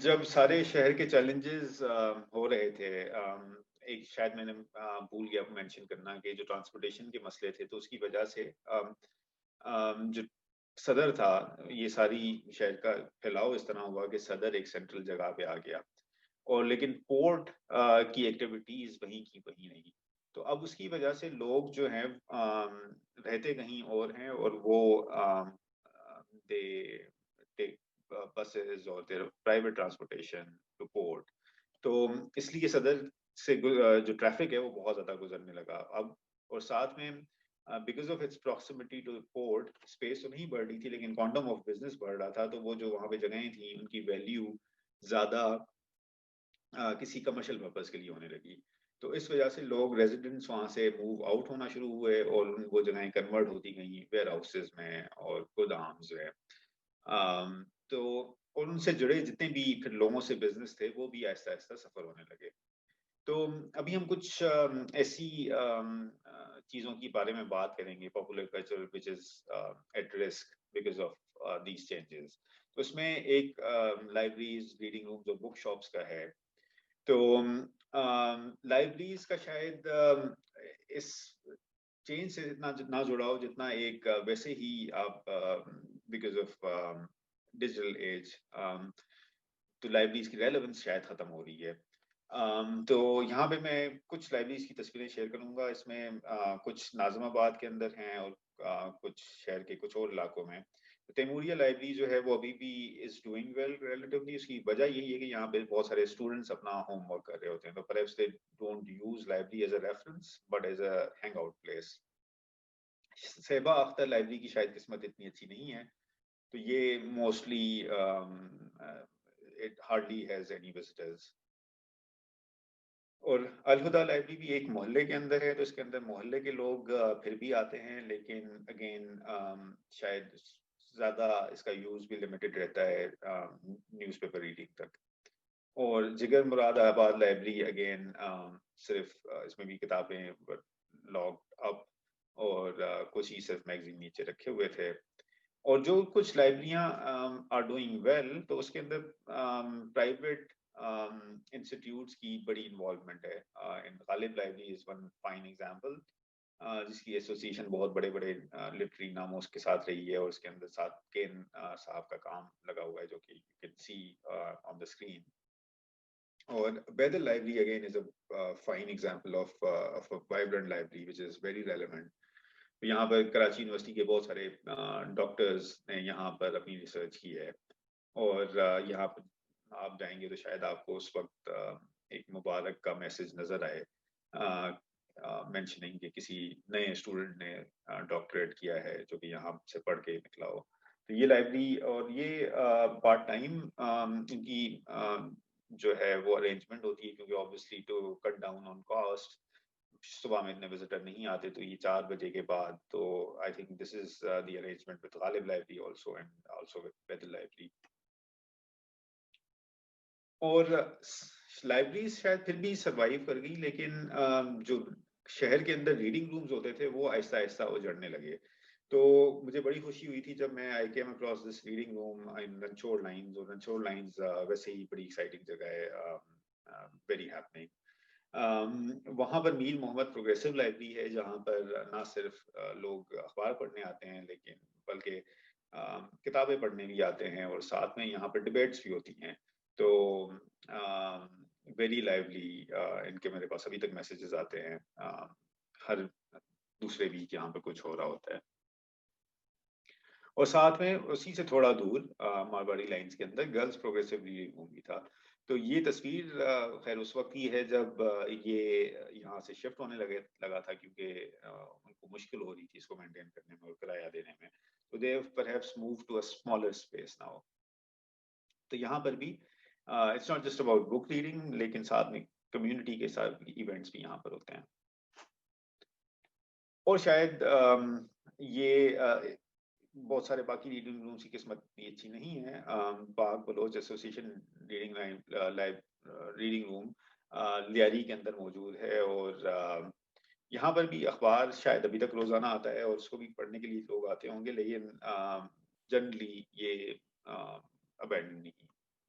जब सारे शहर के चैलेंजेस हो रहे थे, एक शायद मैंने भूल गया मेंशन करना कि जो ट्रांसपोर्टेशन के मसले थे तो उसकी वजह से जो सदर था, ये सारी शहर का फैलाव इस तरह हुआ कि सदर एक सेंट्रल जगह पे आ गया। और लेकिन पोर्ट की एक्टिविटीज वहीं की वहीं रही। तो अब उसकी वजह से लोग जो हैं रहते कहीं और हैं, और वो दे टेक बसेस और there private transportation two port. तो इसलिए सदर से जो ट्रैफिक है वो बहुत ज़्यादा गुजरने लगा अब। और साथ में because of its proximity two port, space तो नहीं बढ़ रही थी लेकिन क्वांटम ऑफ बिज़नेस बढ़ रहा था, तो वो जो वहाँ पे जगहें थी उनकी वैल्यू ज़्यादा किसी कमर्शियल पर्पज़ के लिए होने लगी। तो इस वजह से लोग रेज़िडेंट्स वहाँ से मूव आउट होना शुरू हुए और वो जगहें कन्वर्ट होती गईं वेयर हाउसेज़ में और गोदाम्स में। तो और उनसे जुड़े जितने भी फिर लोगों से बिज़नेस थे वो भी आहिस्ता-आहिस्ता सफ़र होने लगे। तो अभी हम कुछ ऐसी चीज़ों के बारे में बात करेंगे, popular culture which is at risk because of these changes. तो उसमें एक लाइब्रेरीज़, रीडिंग रूम्स और बुक शॉप्स का है। तो लाइब्रेरीज़ का शायद इस चेंज से इतना ना जुड़ा हो जितना एक वैसे ही आप बिकॉज़ ऑफ डिजिटल एज, तो लाइब्रेरीज़ की रेलेवेंस शायद खत्म हो रही है। तो यहाँ पे मैं कुछ लाइब्रेरीज़ की तस्वीरें शेयर करूँगा। इसमें कुछ नाज़िमाबाद के अंदर हैं और कुछ शहर के कुछ और इलाकों में। तैमूरिया लाइब्रेरी जो है वो अभी भी इज़ डूइंग वेल रिलेटिवली। उसकी वजह यही है कि यहाँ पे बहुत सारे स्टूडेंट्स अपना होमवर्क कर रहे होते हैं, तो perhaps they don't use library as a reference but as a hang out place. Saiyaba Akhtar library की शायद किस्मत इतनी अच्छी नहीं है, तो ये mostly it hardly has any visitors. और अलहुदा लाइब्रेरी भी एक मोहल्ले के अंदर है, तो इसके अंदर मोहल्ले के लोग फिर भी आते हैं, लेकिन अगेन शायद ज़्यादा इसका यूज़ भी लिमिटेड रहता है न्यूज़पेपर रीडिंग तक। और जिगर मुरादाबाद लाइब्रेरी अगेन सिर्फ इसमें भी किताबें लॉक्ड अप, और कुछ ही सिर्फ मैगज़ीन नीचे रखे हुए थे। और जो कुछ लाइब्रेरियाँ आर डूइंग वेल, तो उसके अंदर प्राइवेट इंस्टीट्यूट्स की बड़ी इन्वॉल्वमेंट है। In Ghalib library is one fine example, जिसकी एसोसिएशन बहुत बड़े-बड़े लिटरेरी नामों के साथ रही है, और उसके अंदर साथ केन साहब का काम लगा हुआ है, जो कि you can see on the screen. और Baidal library again is a fine example of a vibrant library which is very relevant. तो यहाँ पर कराची यूनिवर्सिटी के बहुत सारे डॉक्टर्स ने यहाँ पर अपनी रिसर्च की है। और यहाँ पर आप जाएंगे तो शायद आपको उस वक्त एक मुबारक का मैसेज नजर आए, मेंशनिंग कि किसी नए स्टूडेंट ने डॉक्टरेट किया है जो कि यहाँ से पढ़ के निकला हो। तो ये लाइब्रेरी और ये पार्ट टाइम इनकी जो है वो अरेंजमेंट होती है, क्योंकि obviously to cut down on cost सुबह में इतने विजिटर नहीं आते, तो ये 4 बजे के बाद। तो I think this is the arrangement with Ghalib library also and also with Baidal library. और लाइब्रेरीज शायद फिर भी सरवाइव कर गई, लेकिन जो शहर के अंदर रीडिंग रूम्स होते थे वो आहिस्ता आहिस्ता उजड़ने लगे। तो मुझे बड़ी खुशी हुई थी जब मैं I came across this reading room in Ranchhod lines. और रनछोड़ लाइंस वैसे ही बड़ी एक्साइटिंग जगह है, वेरी हैपनिंग। वहाँ पर मीर मोहम्मद प्रोग्रेसिव लाइब्रेरी है, जहाँ पर ना सिर्फ लोग अखबार पढ़ने आते हैं, लेकिन बल्कि किताबें पढ़ने भी आते हैं, और साथ में यहाँ पर डिबेट्स भी होती हैं। तो वेरी लाइवली इनके मेरे पास अभी तक मैसेजेस आते हैं, हर दूसरे वीक यहाँ पे कुछ हो रहा होता है। और साथ में उसी से थोड़ा दूर मारवाड़ी लाइंस के अंदर गर्ल्स प्रोग्रेसिव रीडिंग रूम भी था। तो ये तस्वीर खैर उस वक्त की है जब ये यहाँ से शिफ्ट होने लगा था, क्योंकि उनको मुश्किल हो रही थी इसको मेंटेन करने में और किराया देने में। तो they perhaps move to a smaller space now. तो यहाँ पर भी it's not just about book reading, लेकिन साथ में कम्युनिटी के साथ इवेंट्स भी यहाँ पर होते हैं। और शायद ये बहुत सारे बाकी रीडिंग रूम्स की किस्मत भी अच्छी नहीं है। Pak Baloch association reading live reading room Lyari के अंदर मौजूद है, और यहाँ पर भी अखबार शायद अभी तक रोजाना आता है और उसको भी पढ़ने के लिए लोग आते होंगे, लेकिन जनरली ये अबैंडन नहीं।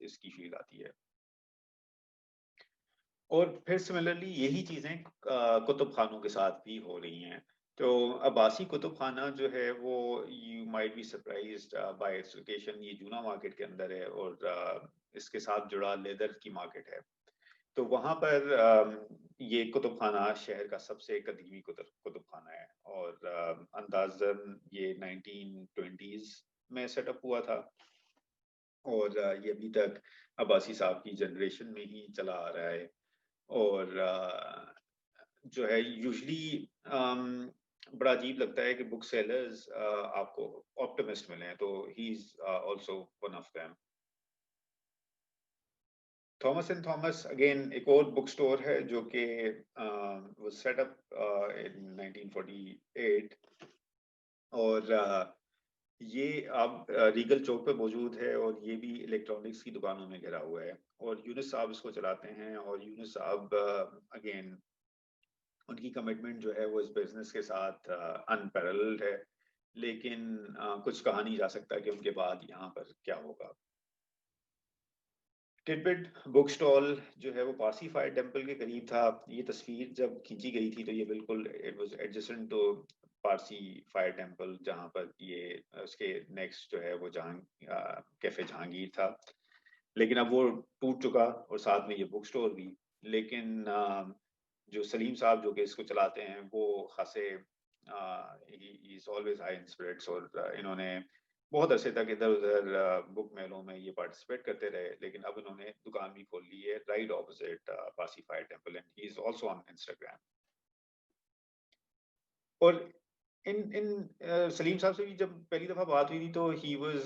इसकी फील आती है। और फिर सिमिलरली यही चीजें कुतुब खानों के साथ भी हो रही हैं। तो अब्बासी कुतुब खाना जो है वो, you might be surprised bye its location, ये जूना मार्केट के अंदर है और इसके साथ जुड़ा लेदर की मार्केट है। तो वहां पर ये कुतुब खाना शहर का सबसे कदीमी कुतुब खाना है और अंदाजन ये 1920s में सेटअप हुआ था और ये अभी तक अब्बासी साहब की जनरेशन में ही चला आ रहा है। और जो है यूजली बड़ा अजीब लगता है कि बुक सेलर्स आपको ऑप्टिमिस्ट मिले हैं, तो he is also one of them. Thomas and Thomas again एक और बुक स्टोर है जो कि वो सेटअप इन 1948 और ये अब रीगल चौक पे मौजूद है और ये भी इलेक्ट्रॉनिक्स की दुकानों में घिरा हुआ है और यूनुस साहब इसको चलाते हैं। और यूनुस साहब अगेन उनकी कमिटमेंट जो है वो इस बिजनेस के साथ अनपैरेलल्ड है, लेकिन कुछ कहा नहीं जा सकता कि उनके बाद यहाँ पर क्या होगा। टिडबिट बुक स्टॉल जो है वो पारसी फायर टेम्पल के करीब था। ये तस्वीर जब खींची गई थी तो ये बिल्कुल it was adjacent to Parsi fire temple, जहाँ पर ये उसके नेक्स्ट जो है वो कैफे जहांगीर था। लेकिन अब वो टूट चुका और साथ में ये बुक स्टोर भी। लेकिन जो सलीम साहब जो कि इसको चलाते हैं वो खासे is always high in spirits और इन्होंने बहुत अरसे तक इधर उधर बुक मेलों में ये पार्टिसिपेट करते रहे, लेकिन अब इन्होंने दुकान भी खोल ली है right opposite Parsi fire temple and he is also on Instagram. और इन इन सलीम साहब से भी जब पहली दफा बात हुई थी तो he was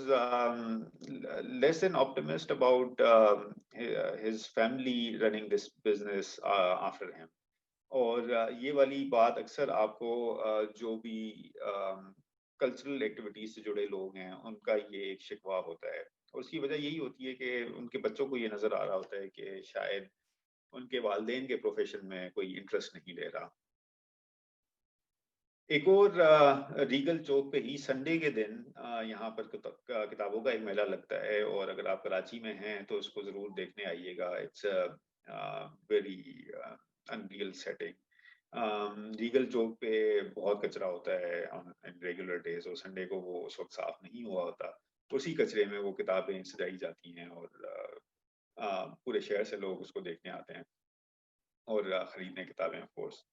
less an optimist about his family running this business after him. और ये वाली बात अक्सर आपको जो भी कल्चरल एक्टिविटीज से जुड़े लोग हैं उनका ये एक शिकवा होता है और उसकी वजह यही होती है कि उनके बच्चों को ये नजर आ रहा होता है कि शायद उनके वालिदैन के प्रोफेशन में कोई इंटरेस्ट नहीं ले रहा। एक और रीगल चौक पे ही संडे के दिन यहाँ पर किताबों का एक मेला लगता है और अगर आप कराची में हैं तो इसको जरूर देखने आइएगा। It's very unreal setting. Regal चौक पे बहुत कचरा होता है इन रेगुलर डेज और संडे को वो उस वक्त साफ नहीं हुआ होता। उसी कचरे में वो किताबें सजाई जाती हैं और पूरे शहर से लोग उसको देखने आते हैं और खरीदने किताबें ऑफ कोर्स।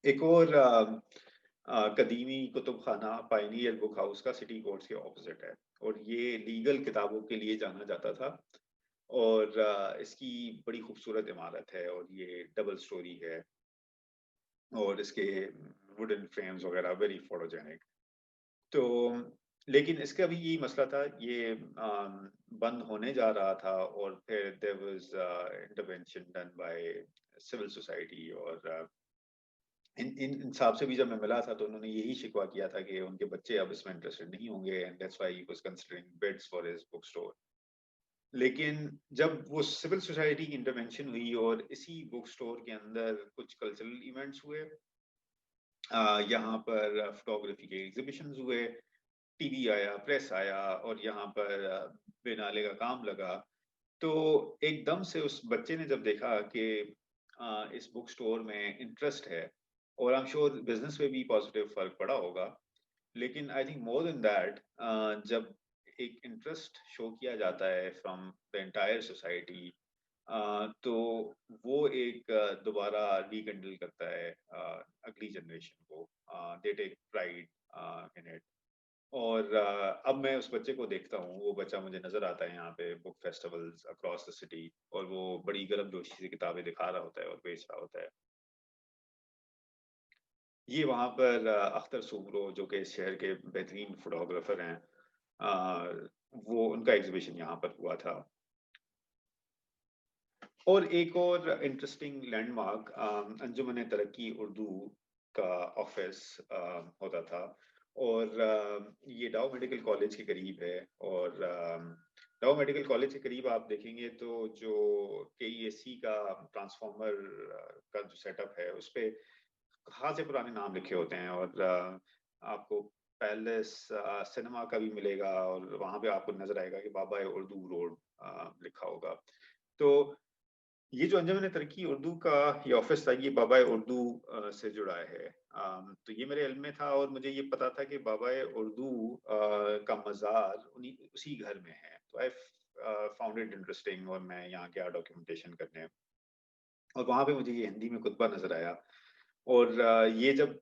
एक और कदीमी कुतुब खाना पायनियर बुक हाउस का सिटी कोर्ट्स के ऑपोजिट है और ये लीगल किताबों के लिए जाना जाता था। और इसकी बड़ी खूबसूरत इमारत है और ये डबल स्टोरी है और इसके वुडन फ्रेम्स वगैरह वेरी फोटोजेनिक। तो लेकिन इसका भी यही मसला था, ये बंद होने जा रहा था और फिर there was intervention done by civil society और इन इन साहब से भी जब मैं मिला था तो उन्होंने यही शिकवा किया था कि उनके बच्चे अब इसमें इंटरेस्टेड नहीं होंगे and that's why he was considering bids for his bookstore. लेकिन जब वो सिविल सोसाइटी की इंटरवेंशन हुई और इसी बुक स्टोर के अंदर कुछ कल्चरल इवेंट्स हुए, यहाँ पर फोटोग्राफी के एग्जीबिशंस हुए, टीवी आया, प्रेस आया और यहाँ पर बिनाले का काम लगा। तो एकदम से उस बच्चे ने जब देखा कि इस बुक स्टोर में इंटरेस्ट है और आई एम श्योर बिजनेस पे भी पॉजिटिव फर्क पड़ा होगा, लेकिन I think more than that जब एक इंटरेस्ट शो किया जाता है फ्रॉम द एंटायर सोसाइटी तो वो एक दोबारा रिकंडल करता है अगली जनरेशन को। They take pride in it. और अब मैं उस बच्चे को देखता हूँ, वो बच्चा मुझे नजर आता है यहाँ पे book festivals across the city और वो बड़ी गर्मजोशी से किताबें दिखा रहा होता है और बेच रहा होता है। ये वहाँ पर अख्तर सुमरो जो कि इस शहर के बेहतरीन फोटोग्राफर हैं, वो उनका एग्जीबिशन यहाँ पर हुआ था। और एक और इंटरेस्टिंग लैंडमार्क अंजुमन तरक्की उर्दू का ऑफिस होता था और ये डाउ मेडिकल कॉलेज के करीब है। और डाउ मेडिकल कॉलेज के करीब आप देखेंगे तो जो केईएससी का ट्रांसफार्मर का जो सेटअप है उस पे खासे पुराने नाम लिखे होते हैं और आपको पैलेस सिनेमा का भी मिलेगा और वहाँ पे आपको नज़र आएगा कि बाबा उर्दू रोड लिखा होगा। तो ये जो अंजमन तरक्की उर्दू का ये ऑफिस था, ये बाबा उर्दू से जुड़ा है। तो ये मेरे इल्म में था और मुझे ये पता था कि बाबा उर्दू का मज़ार उसी घर में है। तो आई फाउंड इट इंटरेस्टिंग और मैं यहाँ गया डॉक्यूमेंटेशन करने और वहाँ पे मुझे ये हिंदी में खुतबा नज़र आया और ये जब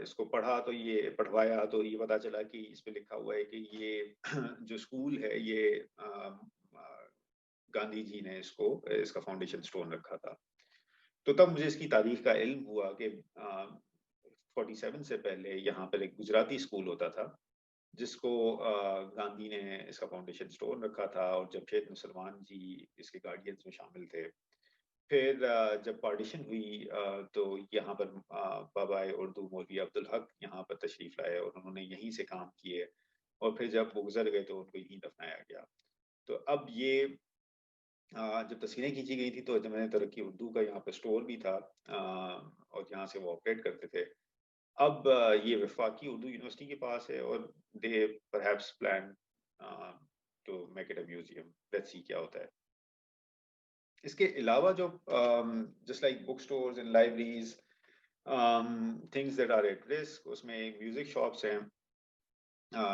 इसको पढ़ा तो ये पढ़वाया तो ये पता चला कि इस पे लिखा हुआ है कि ये जो स्कूल है ये गांधी जी ने इसका फाउंडेशन स्टोन रखा था। तो तब मुझे इसकी तारीख का इल्म हुआ कि 47 से पहले यहाँ पर एक गुजराती स्कूल होता था, जिसको गांधी ने इसका फाउंडेशन स्टोन रखा था और जमशेद मुसलमान जी इसके गार्डियंस में शामिल थे। फिर जब पार्टीशन हुई तो यहाँ पर बाबा उर्दू मौलवी अब्दुल हक यहाँ पर तशरीफ लाए और उन्होंने यहीं से काम किए और फिर जब वो गुजर गए तो उनको यहीं दफनाया गया। तो अब ये जब तस्वीरें खींची गई थी तो जमाने तरक्की उर्दू का यहाँ पे स्टोर भी था और यहाँ से वो ऑपरेट करते थे। अब ये वफाकी उर्दू यूनिवर्सिटी के पास है और they perhaps plan to make it a museum. Let's see क्या होता है। इसके अलावा जो just like book stores and libraries things that are at risk, उसमें म्यूजिक शॉप्स हैं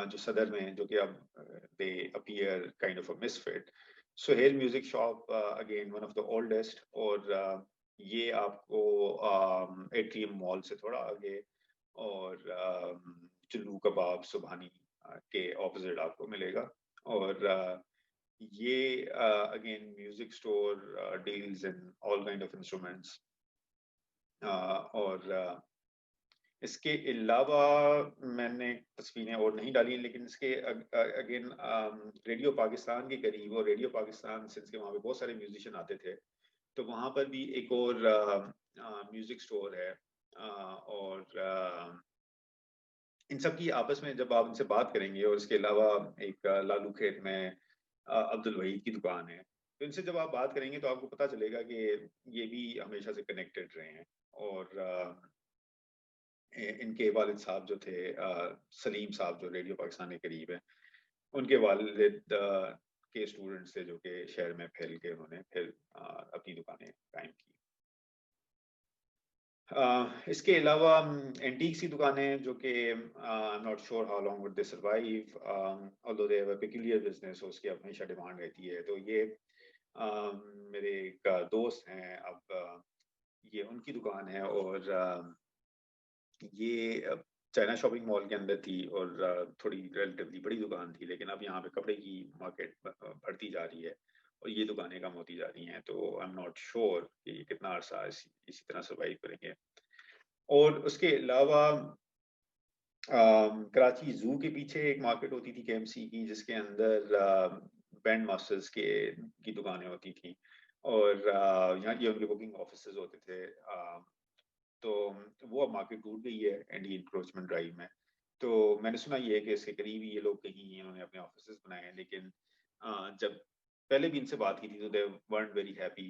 जो सदर में, जो कि अब they appear kind of a misfit. Suhail music shop again one of the oldest और ये आपको एट्रियम मॉल से थोड़ा आगे और चुल्लू कबाब सुबहानी के ऑपोजिट आपको मिलेगा। और ये again music store deals in all kind of instruments और इसके अलावा मैंने तस्वीरें और नहीं डाली हैं, लेकिन इसके अगेन रेडियो पाकिस्तान के करीब और रेडियो पाकिस्तान सिंस के वहाँ पे बहुत सारे म्यूजिशियन आते थे, तो वहाँ पर भी एक और म्यूजिक स्टोर है और इन सब की आपस में जब आप इनसे बात करेंगे और इसके अलावा एक लालू खेत में अब्दुल वहीद की दुकान है, तो इनसे जब आप बात करेंगे तो आपको पता चलेगा कि ये भी हमेशा से कनेक्टेड रहे हैं और इनके वालिद साहब जो थे सलीम साहब जो रेडियो पाकिस्तान के करीब है, उनके वालिद के स्टूडेंट्स थे जो कि शहर में फैल के उन्होंने फिर अपनी दुकानें कायम की। इसके अलावा एंटीक्स की दुकानें जो कि I am not sure how long would they survive although they have a peculiar business, उसकी हमेशा डिमांड रहती है। तो ये मेरे एक दोस्त हैं, अब ये उनकी दुकान है और ये चाइना शॉपिंग मॉल के अंदर थी और थोड़ी रिलेटिवली बड़ी दुकान थी, लेकिन अब यहाँ पे कपड़े की मार्केट बढ़ती जा रही है और ये दुकानें कम होती जा रही हैं। तो आई एम नॉट श्योर कि ये कितना अरसा इसी तरह सर्वाइव करेंगे। और उसके अलावा कराची जू के पीछे एक मार्केट होती थी केएमसी की, जिसके अंदर बैंड मास्टर्स के की दुकानें होती थी और यहाँ ये उनके बुकिंग ऑफिसेज होते थे। तो वो अब मार्केट टूट गई है एंटी इंक्रोचमेंट ड्राइव में। तो मैंने सुना ये है कि इसके करीब ही ये लोग कहीं इन्होंने अपने ऑफिसेज बनाए हैं, लेकिन जब पहले भी इनसे बात की थी तो दे weren't वेरी हैप्पी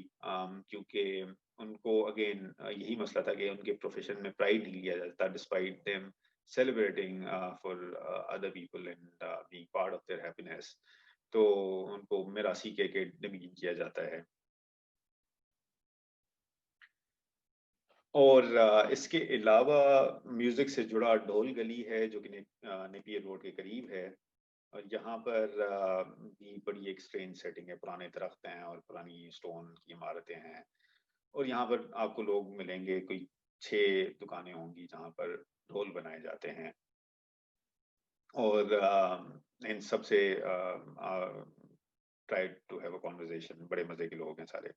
क्योंकि उनको अगेन यही मसला था कि उनके प्रोफेशन में प्राइड नहीं लिया जाता despite them celebrating for other people and being part of their happiness। तो उनको मिरासी के डिमीन किया जाता है। और इसके अलावा म्यूजिक से जुड़ा ढोल गली है जो कि नेपियर रोड के करीब है और यहाँ पर भी बड़ी एक स्ट्रेंज सेटिंग है, पुराने दरख्त हैं और पुरानी स्टोन की इमारतें हैं और यहाँ पर आपको लोग मिलेंगे, कोई 6 दुकानें होंगी जहाँ पर ढोल बनाए जाते हैं और इन सबसे try to have a conversation. बड़े मजे के लोग हैं सारे।